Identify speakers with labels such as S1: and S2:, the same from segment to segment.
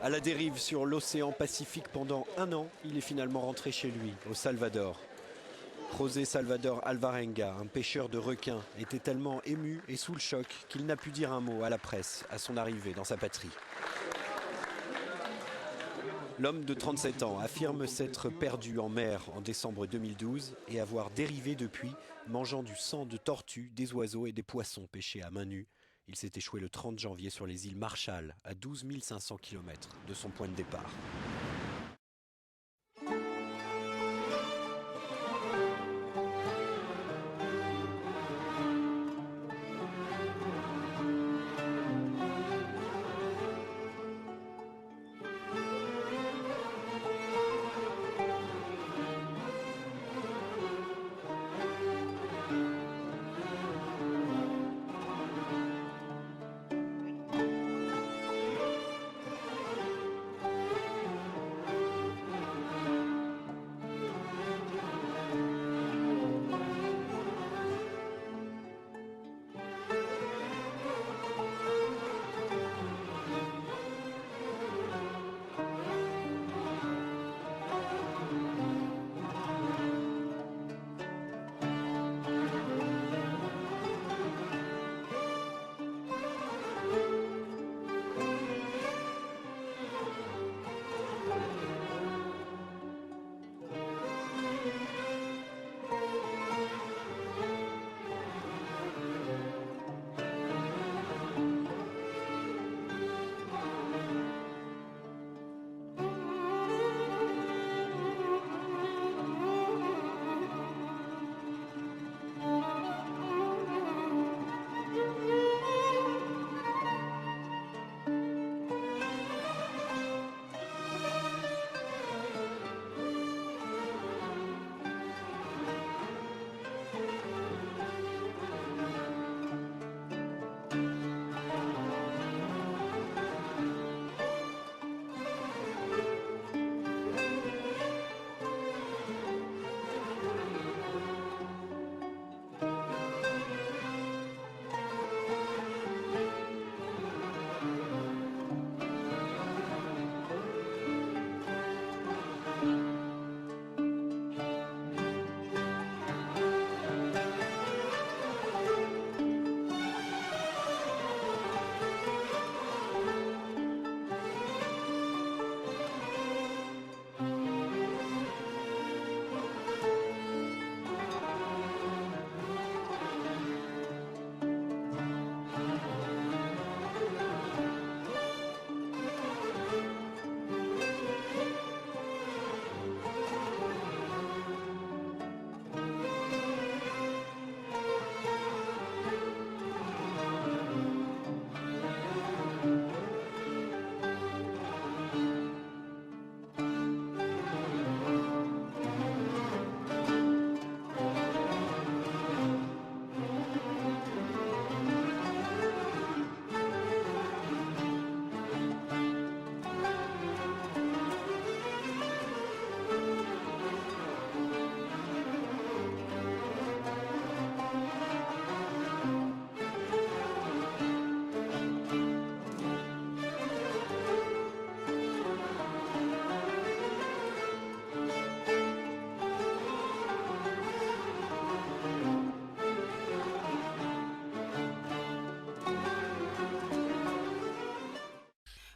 S1: À la dérive sur l'océan Pacifique pendant un an, il est finalement rentré chez lui, au Salvador. José Salvador Alvarenga, un pêcheur de requins, était tellement ému et sous le choc qu'il n'a pu dire un mot à la presse à son arrivée dans sa patrie. L'homme de 37 ans affirme s'être perdu en mer en décembre 2012 et avoir dérivé depuis, mangeant du sang de tortues, des oiseaux et des poissons pêchés à main nue. Il s'est échoué le 30 janvier sur les îles Marshall, à 12 500 km de son point de départ.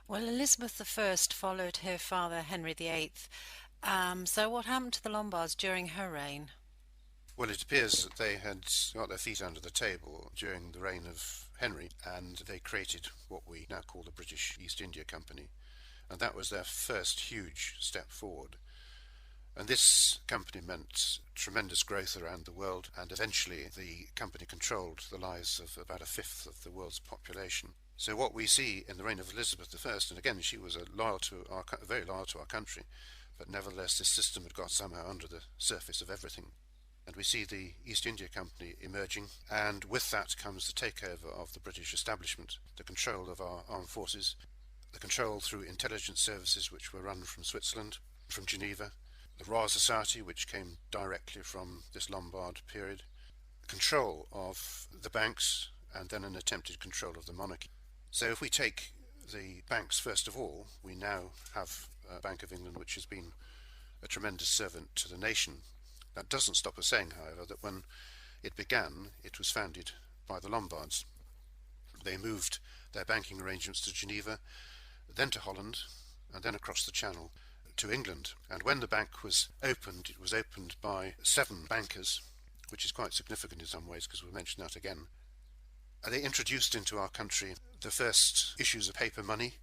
S2: Well, Elizabeth I followed her father Henry VIII. So what happened to the Lombards during her reign?
S3: Well, it appears that they had got their feet under the table during the reign of Henry, and they created what we now call the British East India Company, and that was their first huge step forward. And this company meant tremendous growth around the world, and eventually the company controlled the lives of about a fifth of the world's population. So what we see in the reign of Elizabeth I, and again she was very loyal to our country, but nevertheless this system had got somehow under the surface of everything. And we see the East India Company emerging, and with that comes the takeover of the British establishment, the control of our armed forces, the control through intelligence services which were run from Switzerland, from Geneva, the Royal Society which came directly from this Lombard period, control of the banks, and then an attempted control of the monarchy. So if we take the banks, first of all, we now have a Bank of England which has been a tremendous servant to the nation. That doesn't stop us saying, however, that when it began, it was founded by the Lombards. They moved their banking arrangements to Geneva, then to Holland, and then across the Channel to England. And when the bank was opened, it was opened by 7 bankers, which is quite significant in some ways because we'll mention that again. They introduced into our country the first issues of paper money,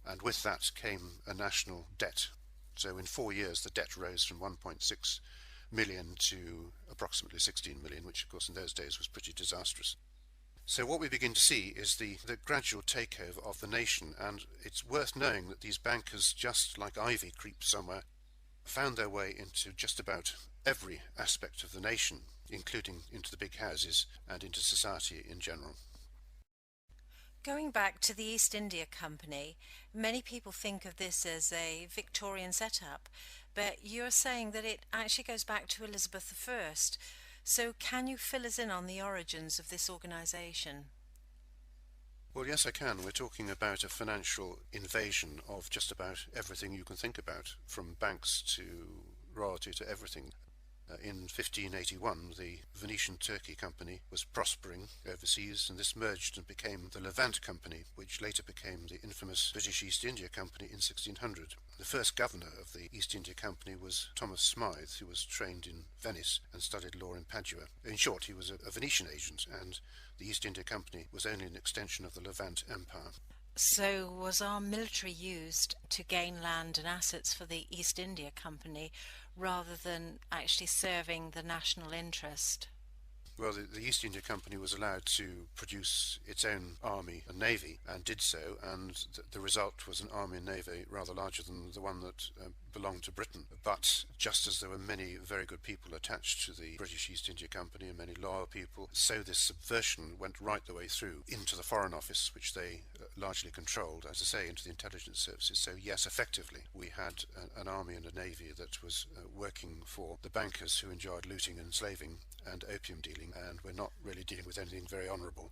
S3: and with that came a national debt. So in 4 years the debt rose from 1.6 million to approximately 16 million, which of course in those days was pretty disastrous. So what we begin to see is the gradual takeover of the nation, and it's worth knowing that these bankers, just like ivy creeps somewhere, found their way into just about every aspect of the nation, including into the big houses and into society in general.
S2: Going back to the East India Company, many people think of this as a Victorian setup, but you're saying that it actually goes back to Elizabeth I. So can you fill us in on the origins of this organisation?
S3: Well, yes, I can. We're talking about a financial invasion of just about everything you can think about, from banks to royalty to everything. In 1581, the Venetian Turkey Company was prospering overseas, and this merged and became the Levant Company, which later became the infamous British East India Company in 1600. The first governor of the East India Company was Thomas Smythe, who was trained in Venice and studied law in Padua. In short, he was a Venetian agent, and the East India Company was only an extension of the Levant Empire.
S2: So was our military used to gain land and assets for the East India Company rather than actually serving the national interest?
S3: Well, the East India Company was allowed to produce its own army and navy, and did so, and the result was an army and navy rather larger than the one that belonged to Britain. But just as there were many very good people attached to the British East India Company and many loyal people, so this subversion went right the way through into the Foreign Office, which they largely controlled, as I say, into the intelligence services. So yes, effectively, we had an army and a navy that was working for the bankers who enjoyed looting and enslaving and opium dealing, and we're not really dealing with anything very honourable.